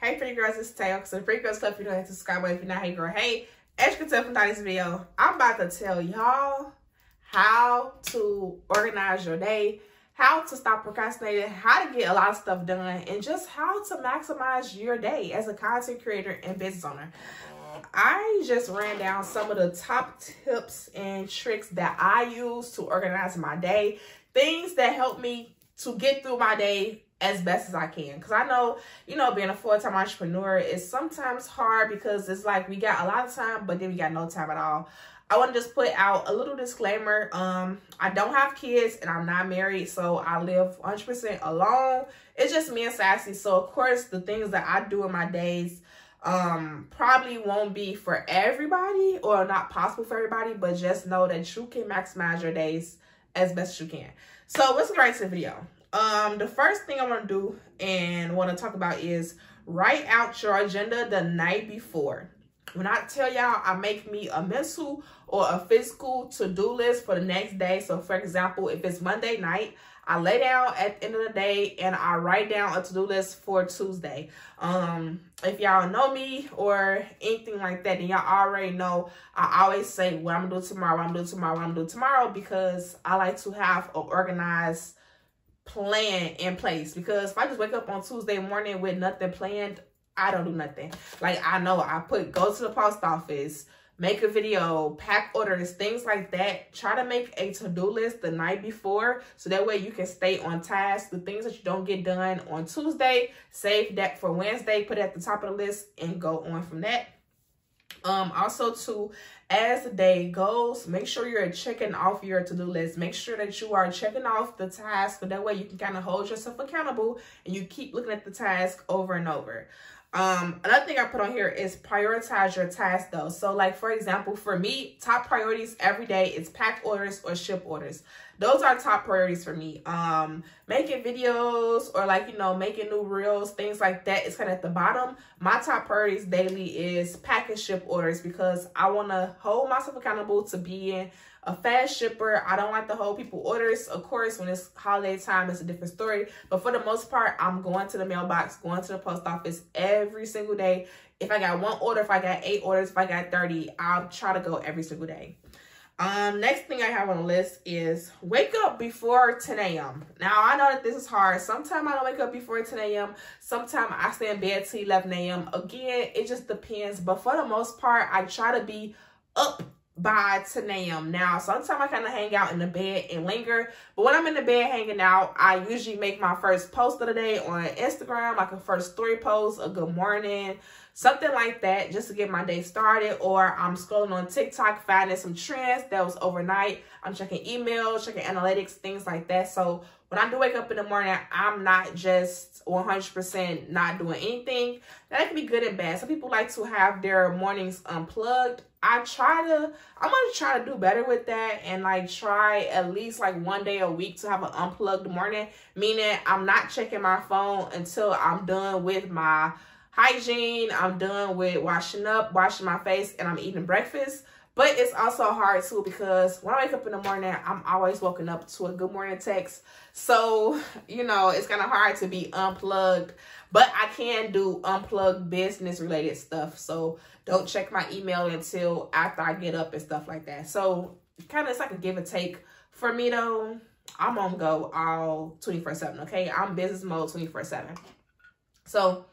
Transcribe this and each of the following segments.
Hey pretty girls, it's Tayo. So the Pretty Girls Club, if you don't have to subscribe, but if you're not, hey girl, hey. As you can tell from this video, I'm about to tell y'all how to organize your day, how to stop procrastinating, how to get a lot of stuff done, and just how to maximize your day as a content creator and business owner. I just ran down some of the top tips and tricks that I use to organize my day, things that help me to get through my day as best as I can. Because I know, being a full-time entrepreneur is sometimes hard because it's like we got a lot of time, but then we got no time at all. I want to just put out a little disclaimer. I don't have kids and I'm not married, so I live 100% alone. It's just me and Sassy. So of course, the things that I do in my days probably won't be for everybody or not possible for everybody, but just know that you can maximize your days as best as you can. So let's get right to the video. The first thing I want to do and want to talk about is write out your agenda the night before. When I tell y'all, I make me a mental or a physical to-do list for the next day. So for example, if it's Monday night, I lay down at the end of the day and I write down a to-do list for Tuesday. If y'all know me or anything like that, then y'all already know I always say what I'm gonna do tomorrow, what I'm gonna do tomorrow, what I'm gonna do tomorrow, because I like to have an organized plan in place. Because if I just wake up on Tuesday morning with nothing planned, I don't do nothing. Like, I know I go to the post office, make a video, pack orders, things like that. Try to make a to-do list the night before so that way you can stay on task. The things that you don't get done on Tuesday, save that for Wednesday, put it at the top of the list and go on from that. Also too, as the day goes, make sure you're checking off your to-do list. Make sure that you are checking off the task, so that way you can kind of hold yourself accountable and you keep looking at the task over and over. Another thing I put on here is prioritize your tasks though. So like, for example, for me, top priorities every day is pack orders or ship orders. Those are top priorities for me. Making videos or like, making new reels, things like that is kind of at the bottom. My top priorities daily is pack and ship orders because I want to hold myself accountable to being a fast shipper. I don't like to hold people orders. Of course, when it's holiday time, it's a different story. But for the most part, I'm going to the mailbox, going to the post office every single day. If I got one order, if I got 8 orders, if I got 30, I'll try to go every single day. Next thing I have on the list is wake up before 10 a.m. Now, I know that this is hard. Sometimes I don't wake up before 10 a.m. Sometimes I stay in bed till 11 a.m. Again, it just depends. But for the most part, I try to be up by 10 a.m. Now, sometimes I kind of hang out in the bed and linger. But when I'm in the bed hanging out, I usually make my first post of the day on Instagram, like a first story post, a good morning, something like that, just to get my day started. Or I'm scrolling on TikTok, finding some trends that was overnight. I'm checking emails, checking analytics, things like that. So when I do wake up in the morning, I'm not just 100% not doing anything. That can be good and bad. Some people like to have their mornings unplugged. I'm gonna try to do better with that and like try at least like one day a week to have an unplugged morning, meaning I'm not checking my phone until I'm done with my hygiene, I'm done with washing up, washing my face, and I'm eating breakfast. But it's also hard too because when I wake up in the morning, I'm always woken up to a good morning text. So, it's kind of hard to be unplugged, but I can do unplugged business related stuff. So don't check my email until after I get up and stuff like that. So kind of it's like a give and take. For me though, I'm on go all 24/7, okay? I'm business mode 24/7. So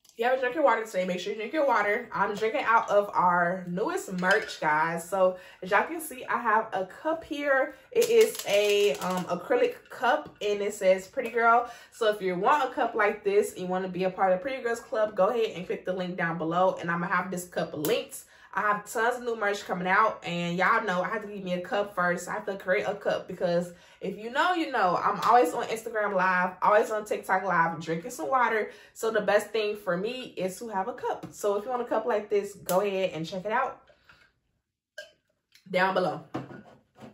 if you haven't drank your water today, make sure you drink your water. I'm drinking out of our newest merch, guys. So as y'all can see, I have a cup here. It is a acrylic cup and it says Pretty Girl. So if you want a cup like this and you want to be a part of the Pretty Girls Club, go ahead and click the link down below and I'm gonna have this cup linked. I have tons of new merch coming out and y'all know I have to give me a cup first. I have to create a cup because if you know, you know. I'm always on Instagram Live, always on TikTok Live, drinking some water. So the best thing for me is to have a cup. So if you want a cup like this, go ahead and check it out down below.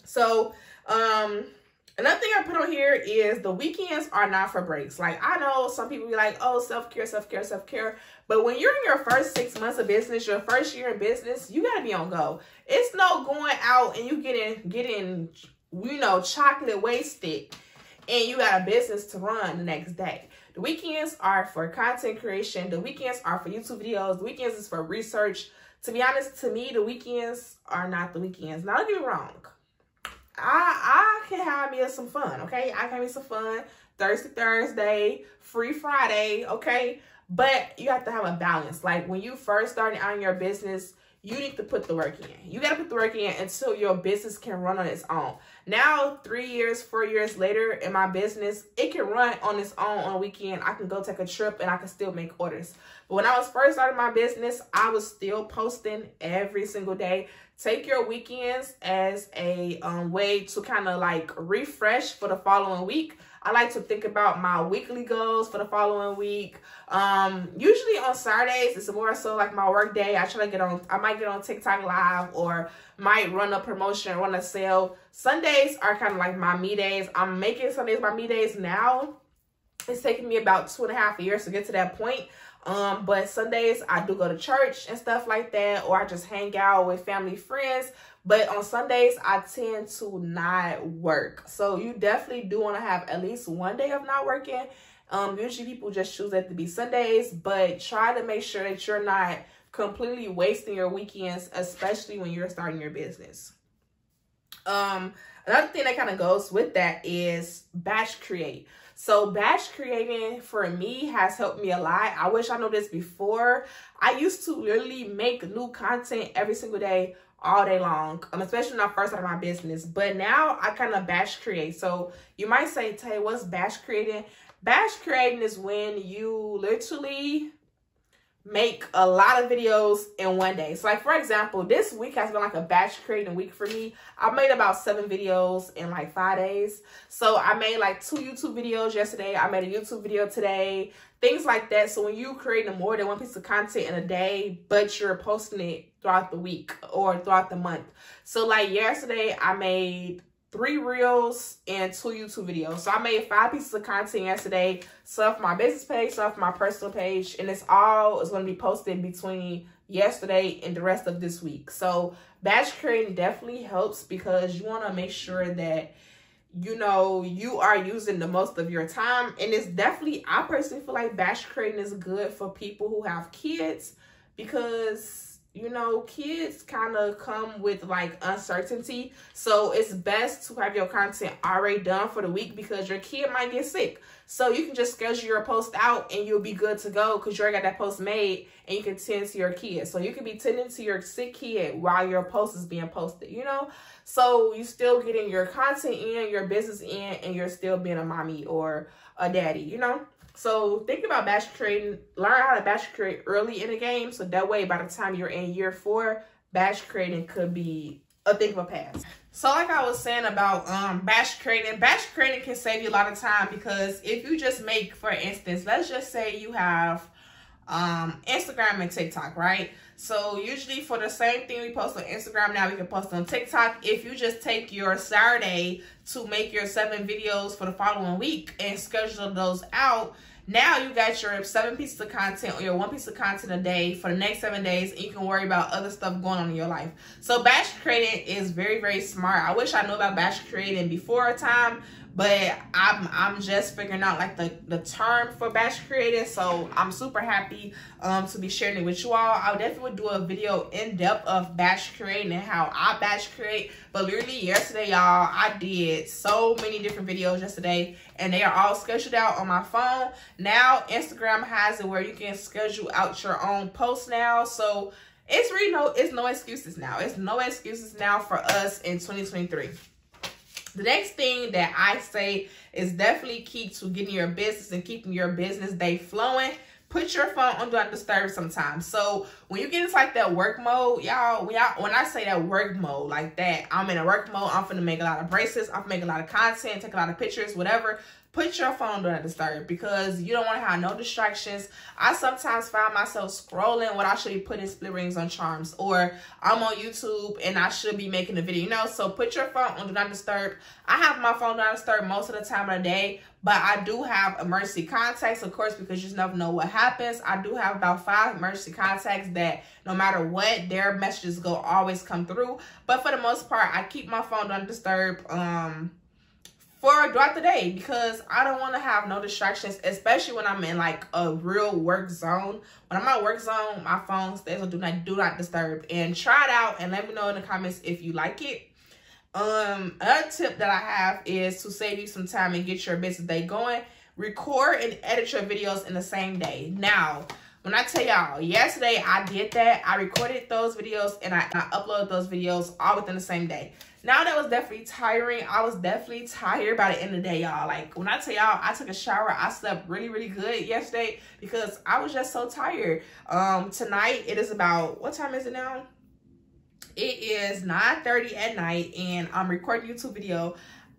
So, another thing I put on here is the weekends are not for breaks. Like, I know some people be like, oh, self-care, self-care, self-care. But when you're in your first 6 months of business, your first year in business, you got to be on go. It's no going out and you getting chocolate wasted and you got a business to run the next day. The weekends are for content creation. The weekends are for YouTube videos. The weekends is for research. To be honest, to me, the weekends are not the weekends. Now, don't get me wrong. I can have me some fun, okay? I can have me some fun. Thursday, free Friday, okay? But you have to have a balance. Like, when you first started out in your business, you need to put the work in. You got to put the work in until your business can run on its own. Now, 3 years, 4 years later in my business, it can run on its own on a weekend. I can go take a trip and I can still make orders. But when I was first starting my business, I was still posting every single day. Take your weekends as a way to kind of like refresh for the following week. I like to think about my weekly goals for the following week. Usually on Saturdays, it's more so like my work day. I might get on TikTok live or might run a promotion, run a sale. Sundays are kind of like my me days. I'm making Sundays my me days now. It's taken me about 2.5 years to get to that point. But Sundays I do go to church and stuff like that, or I just hang out with family, friends. But on Sundays, I tend to not work. So you definitely do want to have at least one day of not working. Usually people just choose that to be Sundays, but try to make sure that you're not completely wasting your weekends, especially when you're starting your business. Another thing that kind of goes with that is batch create. So batch creating for me has helped me a lot. I wish I knew this before. I used to literally make new content every single day, all day long, especially when I first started my business. But now I kind of batch create. So you might say, Tay, what's batch creating? Batch creating is when you literally make a lot of videos in one day. So like, for example, this week has been like a batch creating week for me. I made about 7 videos in like 5 days. So I made like 2 YouTube videos yesterday. I made a YouTube video today, things like that. So when you creating more than one piece of content in a day, but you're posting it throughout the week or throughout the month. So like yesterday, I made 3 reels and 2 YouTube videos. So I made 5 pieces of content yesterday, some for my business page, some for my personal page, and it's going to be posted between yesterday and the rest of this week. So batch creating definitely helps because you want to make sure that you know you are using the most of your time. And it's definitely, I personally feel like batch creating is good for people who have kids because, you know, kids kind of come with like uncertainty. So it's best to have your content already done for the week because your kid might get sick. So you can just schedule your post out and you'll be good to go because you already got that post made and you can tend to your kid. So you can be tending to your sick kid while your post is being posted, you know? So you still getting your content in, your business in, and you're still being a mommy or a daddy, you know? So think about batch creating, learn how to batch create early in the game. So that way, by the time you're in year 4, batch creating could be a thing of a past. So like I was saying about batch creating can save you a lot of time because if you just make, for instance, let's just say you have Instagram and TikTok, right? So usually for the same thing we post on Instagram now, we can post on TikTok. If you just take your Saturday to make your 7 videos for the following week and schedule those out, now you got your 7 pieces of content or your 1 piece of content a day for the next 7 days, and you can worry about other stuff going on in your life. So batch creating is very, very smart. I wish I knew about batch creating before a time, but I'm just figuring out like the term for batch creating. So I'm super happy to be sharing it with you all. I definitely would do a video in depth of batch creating and how I batch create. But literally yesterday, y'all, I did so many different videos yesterday and they are all scheduled out on my phone. Now Instagram has it where you can schedule out your own posts now. So it's really it's no excuses now. It's no excuses now for us in 2023. The next thing that I say is definitely key to getting your business and keeping your business day flowing. Put your phone on Do Not Disturb sometimes. So when you get into like that work mode, y'all, when I say that work mode like that, I'm in a work mode, I'm finna make a lot of bracelets, I'm finna make a lot of content, take a lot of pictures, whatever. Put your phone on Do Not Disturb because you don't want to have no distractions. I sometimes find myself scrolling when I should be putting split rings on charms, or I'm on YouTube and I should be making a video, you know? So put your phone on Do Not Disturb. I have my phone on Do Not Disturb most of the time of the day, but I do have emergency contacts, of course, because you just never know what happens. I do have about 5 emergency contacts that no matter what, their messages always come through. But for the most part, I keep my phone on Do Not Disturb throughout the day, because I don't want to have no distractions, especially when I'm in like a real work zone. When I'm at work zone, my phone stays on do not disturb. And try it out and let me know in the comments if you like it. Another tip that I have is to save you some time and get your business day going. Record and edit your videos in the same day. Now, when I tell y'all, yesterday I did that. I recorded those videos and I uploaded those videos all within the same day. Now that was definitely tiring. I was definitely tired by the end of the day, y'all. Like when I tell y'all, I took a shower. I slept really, really good yesterday because I was just so tired. Tonight it is about, what time is it now? It is 9:30 at night and I'm recording a YouTube video.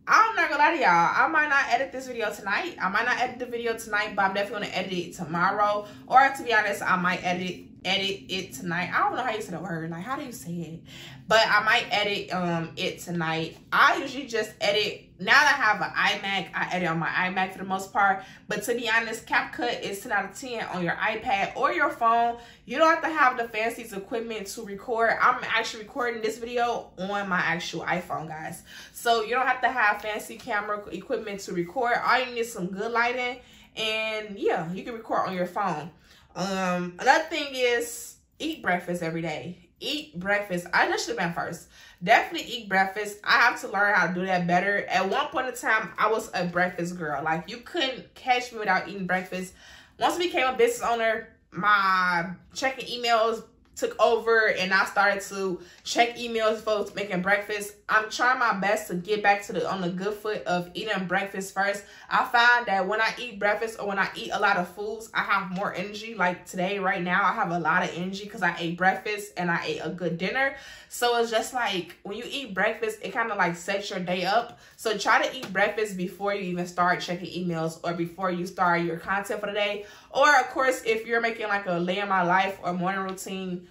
I'm not gonna lie to y'all, I might not edit this video tonight. I might not edit the video tonight, but I'm definitely gonna edit it tomorrow. Or to be honest, I might edit it tonight. I don't know how you say the word. Like, how do you say it? But I might edit it tonight. I usually just edit. Now that I have an iMac, I edit on my iMac for the most part. But to be honest, CapCut is 10 out of 10 on your iPad or your phone. You don't have to have the fancy equipment to record. I'm actually recording this video on my actual iPhone, guys. So you don't have to have fancy camera equipment to record. All you need is some good lighting. And yeah, you can record on your phone. Another thing is eat breakfast every day. Eat breakfast. I just should have been first. Definitely eat breakfast. I have to learn how to do that better. At one point in time, I was a breakfast girl. Like, you couldn't catch me without eating breakfast. Once I became a business owner, my checking emails took over and I started to check emails for making breakfast. I'm trying my best to get back to on the good foot of eating breakfast first. I find that when I eat breakfast or when I eat a lot of foods, I have more energy. Like today, right now, I have a lot of energy because I ate breakfast and I ate a good dinner. So it's just like when you eat breakfast, it kind of like sets your day up. So try to eat breakfast before you even start checking emails or before you start your content for the day. Or of course, if you're making like a day in my life or morning routine,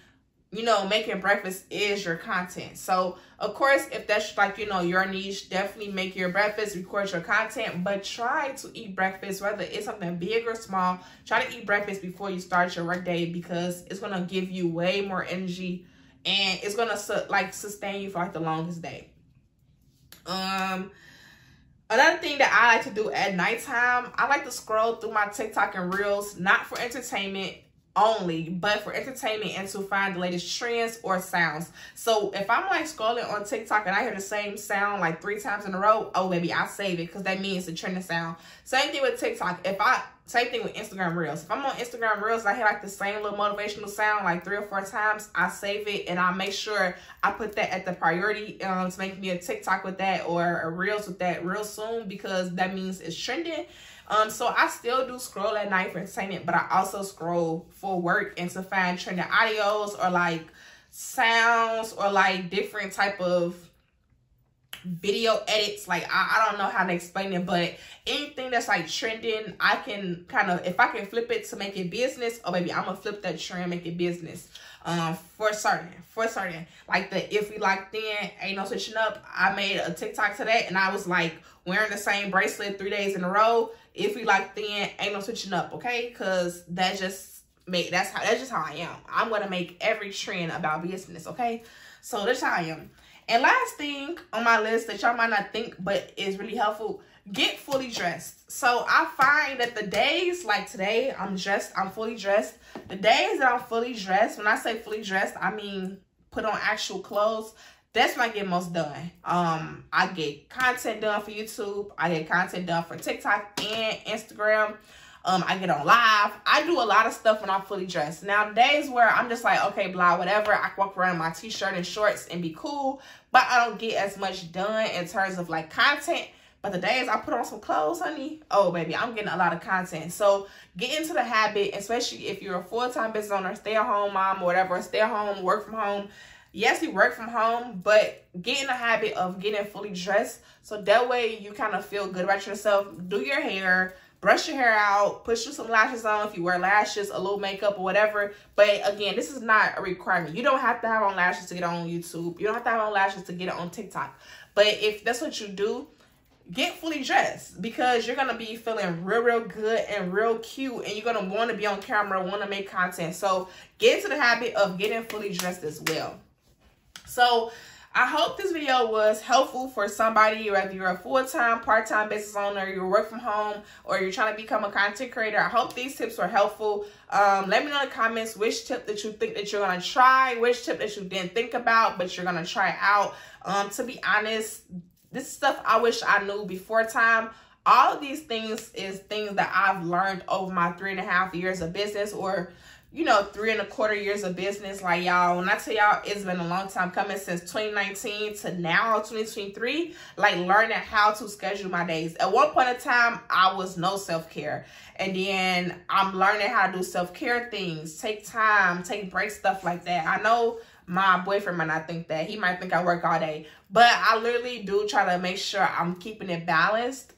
you know, making breakfast is your content. So of course, if that's like, you know, your niche, definitely make your breakfast, record your content, but try to eat breakfast, whether it's something big or small. Try to eat breakfast before you start your work day because it's going to give you way more energy and it's going to like sustain you for like the longest day. Another thing that I like to do at nighttime, I like to scroll through my TikTok and Reels, not for entertainment only, but for entertainment and to find the latest trends or sounds. So if I'm like scrolling on TikTok and I hear the same sound like 3 times in a row, oh baby, I save it because that means the trending sound. Same thing with TikTok. Same thing with Instagram Reels. If I'm on Instagram Reels and I hear like the same little motivational sound like 3 or 4 times, I save it and I make sure I put that at the priority to make me a TikTok with that or a Reels with that real soon because that means it's trending. So I still do scroll at night for entertainment, but I also scroll for work and to find trending audios or like sounds or like different type of video edits. Like I don't know how to explain it, but anything that's like trending, I can kind of, if I can flip it to make it business, oh baby, I'm gonna flip that trend, make it business. For certain, like the if we like then ain't no switching up. I made a TikTok to that and I was like wearing the same bracelet 3 days in a row. If we like then ain't no switching up, okay? Because that's just how I am. I'm gonna make every trend about business, okay? So that's how I am. And last thing on my list that y'all might not think but is really helpful, get fully dressed. So I find that the days like today, I'm fully dressed. The days that I'm fully dressed, when I say fully dressed, I mean put on actual clothes. That's when I get most done. I get content done for YouTube. I get content done for TikTok and Instagram. I get on live. I do a lot of stuff when I'm fully dressed. Now, days where I'm just like, okay, blah, whatever. I can walk around in my t-shirt and shorts and be cool. But I don't get as much done in terms of like content. But the days I put on some clothes, honey, oh, baby, I'm getting a lot of content. So get into the habit, especially if you're a full-time business owner, stay-at-home mom, or whatever, stay at home, work from home. Yes, we work from home, but get in the habit of getting fully dressed. So that way you kind of feel good about yourself. Do your hair, brush your hair out, put some lashes on if you wear lashes, a little makeup or whatever. But again, this is not a requirement. You don't have to have on lashes to get on YouTube. You don't have to have on lashes to get it on TikTok. But if that's what you do, get fully dressed because you're going to be feeling real good and real cute. And you're going to want to be on camera, want to make content. So get into the habit of getting fully dressed as well. So I hope this video was helpful for somebody, whether you're a full-time, part-time business owner, you work from home, or you're trying to become a content creator. I hope these tips were helpful. Let me know in the comments which tip that you think that you're going to try, which tip that you didn't think about, but you're going to try out. To be honest, this stuff I wish I knew before time. All of these things is things that I've learned over my 3.5 years of business, or 3.25 years of business. Like, y'all, when I tell y'all, it's been a long time coming, since 2019 to now 2023, like learning how to schedule my days. At one point in time, I was no self-care, and then I'm learning how to do self-care things, take time, take breaks, stuff like that. I know my boyfriend might not think that. He might think I work all day, but I literally do try to make sure I'm keeping it balanced.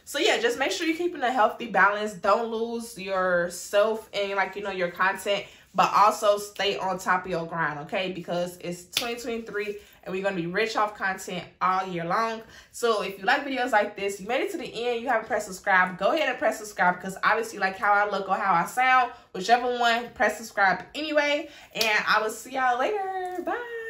So yeah, just make sure you're keeping a healthy balance. Don't lose yourself in, like, your content, but also stay on top of your grind, okay? Because it's 2023 and we're going to be rich off content all year long. So if you like videos like this, you made it to the end, you haven't pressed subscribe, go ahead and press subscribe, because obviously, like how I look or how I sound, whichever one, press subscribe anyway. And I will see y'all later. Bye.